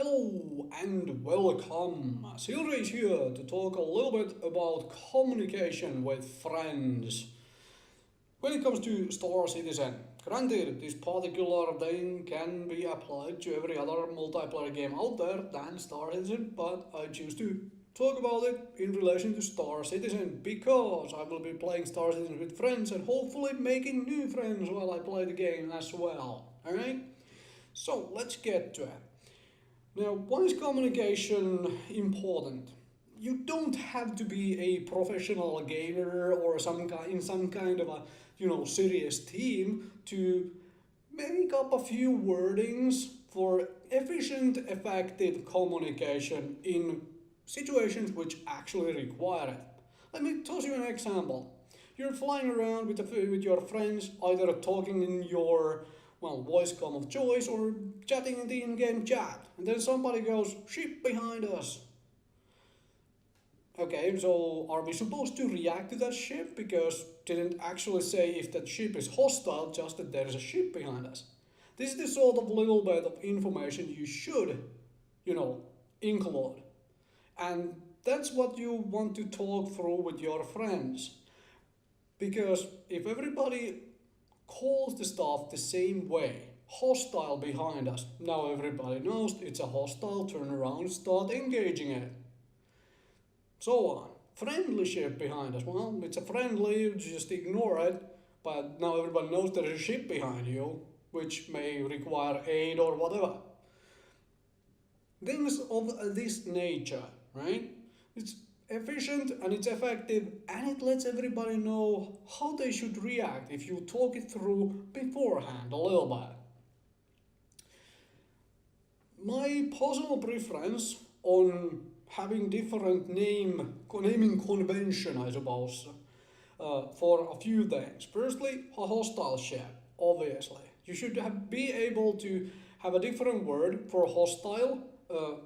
Hello and welcome. Silrace here to talk a little bit about communication with friends. When it comes to Star Citizen, granted this particular thing can be applied to every other multiplayer game out there than Star Citizen, but I choose to talk about it in relation to Star Citizen because I will be playing Star Citizen with friends and hopefully making new friends while I play the game as well. Alright? So let's get to it. Now, why is communication important? You don't have to be a professional gamer or in some kind of a serious team to make up a few wordings for efficient, effective communication in situations which actually require it. Let me toss you an example. You're flying around with your friends, either talking in your voice comm of choice or chatting in the in-game chat. And then somebody goes, ship behind us. Okay, so are we supposed to react to that ship? Because didn't actually say if that ship is hostile, just that there is a ship behind us. This is the sort of little bit of information you should, include. And that's what you want to talk through with your friends. Because if everybody calls the stuff the same way, hostile behind us, now everybody knows it's a hostile, turn around, start engaging it. So on. Friendly ship behind us, well, it's a friendly, just ignore it, but now everybody knows there's a ship behind you, which may require aid or whatever. Things of this nature, right? It's efficient and it's effective and it lets everybody know how they should react if you talk it through beforehand a little bit. My personal preference on having different naming convention, I suppose, for a few things. Firstly, a hostile ship, obviously. You should be able to have a different word for hostile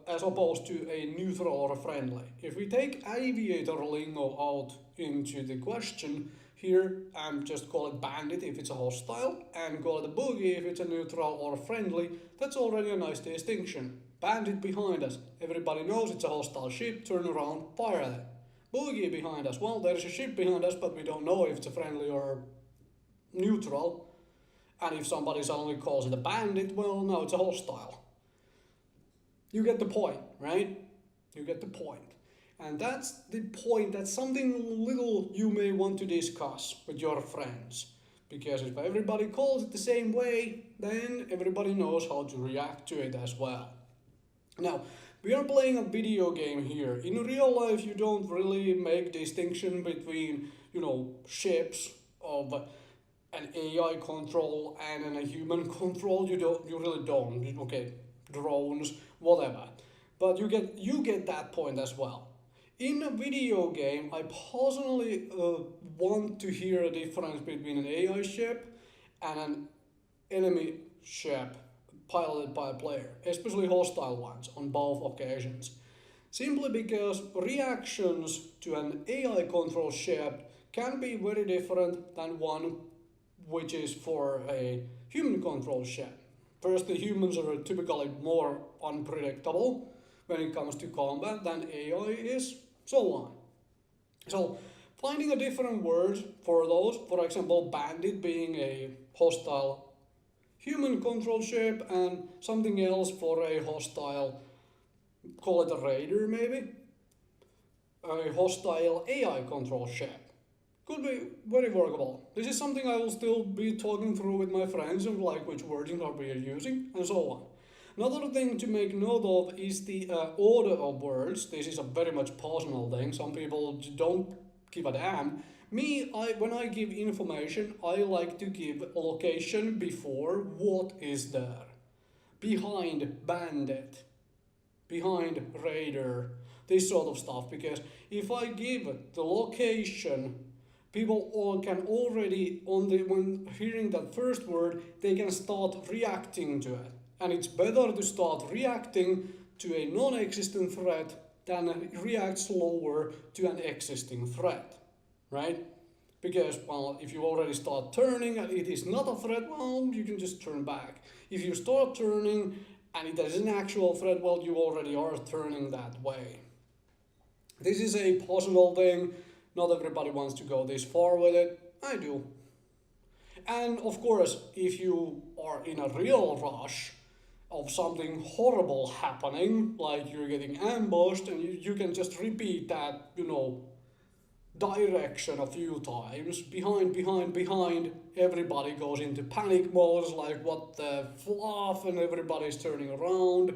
as opposed to a neutral or a friendly. If we take aviator lingo out into the question here and just call it bandit if it's a hostile and call it a boogie if it's a neutral or a friendly, that's already a nice distinction. Bandit behind us, everybody knows it's a hostile ship, turn around, fire at it. Boogie behind us, well, there's a ship behind us, but we don't know if it's a friendly or neutral. And if somebody suddenly calls it a bandit, well, now it's a hostile. You get the point, right? You get the point. And that's the point, that's something little you may want to discuss with your friends. Because if everybody calls it the same way, then everybody knows how to react to it as well. Now, we are playing a video game here. In real life, you don't really make distinction between, ships of an AI control and a human control. You really don't. Okay, drones, whatever. But you get that point as well. In a video game, I personally want to hear a difference between an AI ship and an enemy ship piloted by a player, especially hostile ones on both occasions. Simply because reactions to an AI controlled ship can be very different than one which is for a human controlled ship. Firstly, humans are typically more unpredictable when it comes to combat than AI is, so on. So, finding a different word for those, for example, bandit being a hostile human control ship and something else for a hostile, call it a raider maybe, a hostile AI control ship. Could be very workable. This is something I will still be talking through with my friends and like which wording are we using and so on. Another thing to make note of is the order of words. This is a very much personal thing. Some people don't give a damn. When I give information, I like to give location before what is there. Behind bandit, behind raider, this sort of stuff. Because if I give the location, people can already, when hearing that first word, they can start reacting to it. And it's better to start reacting to a non-existent threat than react slower to an existing threat. Right? Because, if you already start turning and it is not a threat, you can just turn back. If you start turning and it is an actual threat, well, you already are turning that way. This is a possible thing. Not everybody wants to go this far with it. I do. And of course, if you are in a real rush of something horrible happening, like you're getting ambushed, and you can just repeat that, direction a few times, behind, everybody goes into panic mode, like what the fluff, and everybody's turning around,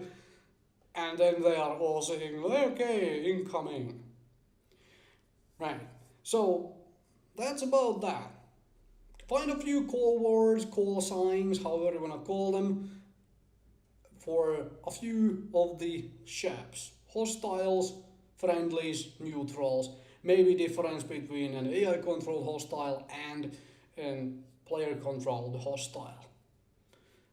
and then they are all saying, okay, incoming. Right, so that's about that. Find a few call words, call signs, however you want to call them, for a few of the ships. Hostiles, friendlies, neutrals. Maybe difference between an AI controlled hostile and a player controlled hostile.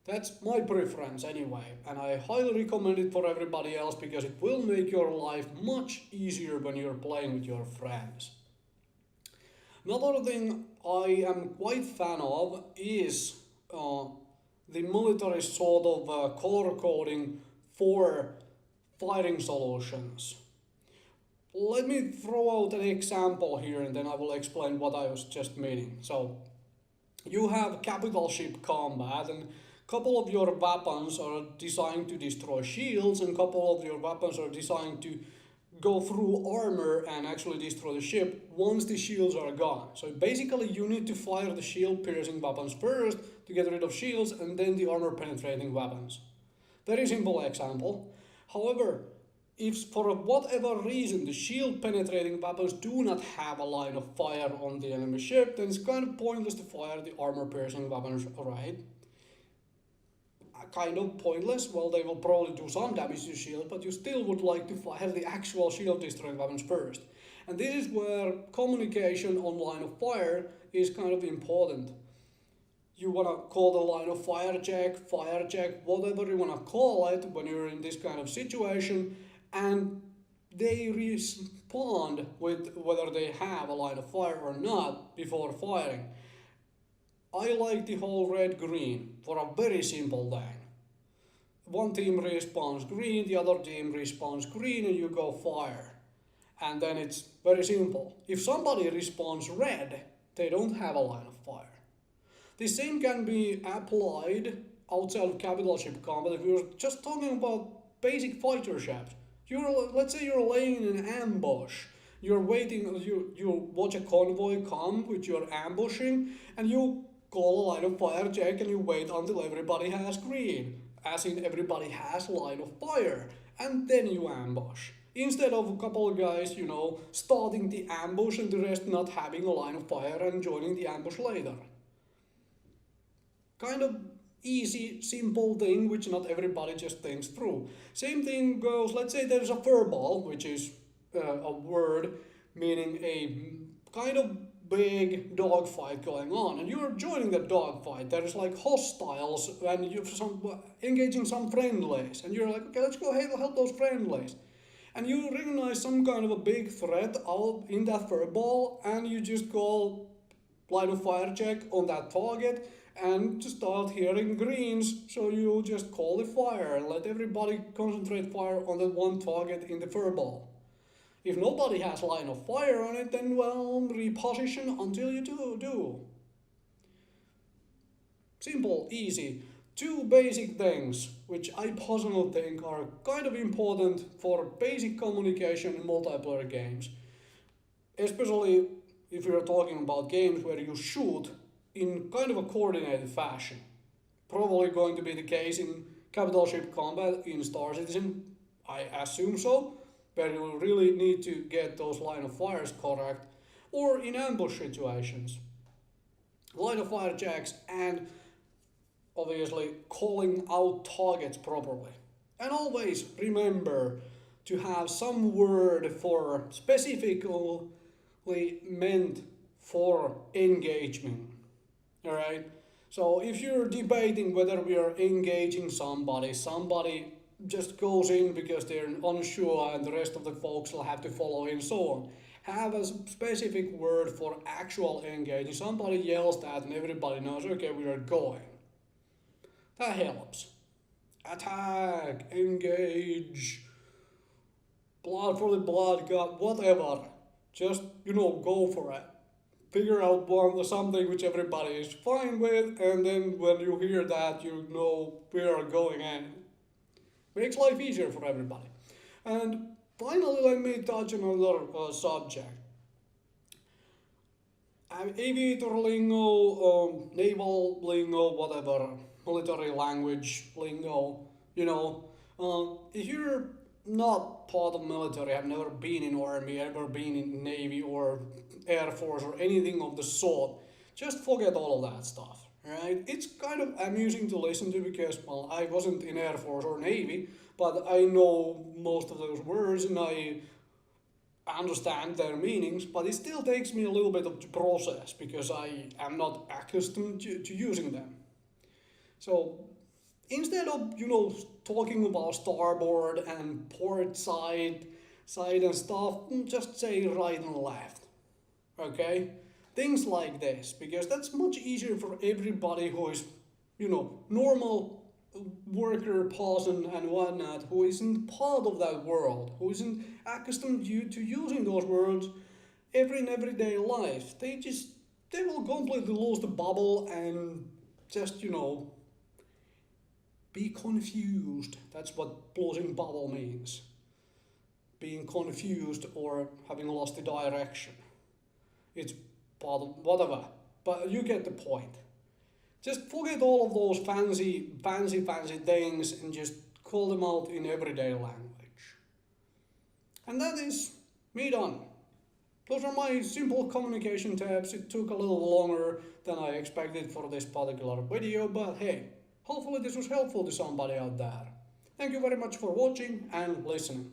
That's my preference anyway, and I highly recommend it for everybody else because it will make your life much easier when you're playing with your friends. Another thing I am quite fan of is the military sort of color coding for firing solutions. Let me throw out an example here and then I will explain what I was just meaning. So, you have capital ship combat and a couple of your weapons are designed to destroy shields and a couple of your weapons are designed to go through armor and actually destroy the ship once the shields are gone. So basically you need to fire the shield piercing weapons first to get rid of shields and then the armor penetrating weapons. Very simple example. However, if for whatever reason the shield penetrating weapons do not have a line of fire on the enemy ship, then it's kind of pointless to fire the armor piercing weapons, right? Kind of pointless, well, they will probably do some damage to shield, but you still would like to fire the actual shield destroying weapons first. And this is where communication on line of fire is kind of important. You want to call the line of fire check, whatever you want to call it when you're in this kind of situation, and they respond with whether they have a line of fire or not before firing. I like the whole red-green for a very simple thing. One team responds green, the other team responds green, and you go fire. And then it's very simple. If somebody responds red, they don't have a line of fire. The same can be applied outside of capital ship combat if you're just talking about basic fighter ships. Let's say you're laying in an ambush. You're waiting, you watch a convoy come which you're ambushing, and you call a line of fire check and you wait until everybody has green. As in everybody has line of fire. And then you ambush. Instead of a couple of guys, starting the ambush and the rest not having a line of fire and joining the ambush later. Kind of easy, simple thing which not everybody just thinks through. Same thing goes, let's say there's a furball, which is a word meaning a kind of big dogfight going on, and you're joining the dogfight. There's like hostiles, and you're engaging some friendlies, and you're like, okay, let's go help those friendlies. And you recognize some kind of a big threat out in that furball, and you just call line of fire check on that target, and to start hearing greens, so you just call the fire and let everybody concentrate fire on that one target in the furball. If nobody has line of fire on it, then well, reposition until you do. Simple, easy. Two basic things, which I personally think are kind of important for basic communication in multiplayer games. Especially if you're talking about games where you shoot in kind of a coordinated fashion. Probably going to be the case in capital ship combat in Star Citizen, I assume so. Where you really need to get those line of fires correct, or in ambush situations. Line of fire checks and obviously calling out targets properly. And always remember to have some word for specifically meant for engagement. Alright? So if you're debating whether we are engaging somebody just goes in because they're unsure and the rest of the folks will have to follow in, so on. Have a specific word for actual engaging. Somebody yells that and everybody knows, okay, we are going. That helps. attack, engage, blood for the blood god, whatever. Just, go for it. Figure out something which everybody is fine with, and then when you hear that, you know we are going in. Makes life easier for everybody. And finally, let me touch on another subject. Aviator lingo, naval lingo, whatever, military language lingo, if you're not part of military, have never been in army, ever been in navy or air force or anything of the sort, just forget all of that stuff. Right? It's kind of amusing to listen to because, well, I wasn't in air force or navy, but I know most of those words and I understand their meanings, but it still takes me a little bit of the process because I am not accustomed to using them. So instead of talking about starboard and port side and stuff, just say right and left. Okay, things like this because that's much easier for everybody who is normal worker person and whatnot who isn't part of that world, who isn't accustomed to using those words in everyday life. They will completely lose the bubble and just be confused. That's what losing bubble means. Being confused or having lost the direction. It's part of whatever. But you get the point. Just forget all of those fancy things and just call them out in everyday language. And that is me done. Those are my simple communication tips. It took a little longer than I expected for this particular video, but hey, hopefully this was helpful to somebody out there. Thank you very much for watching and listening.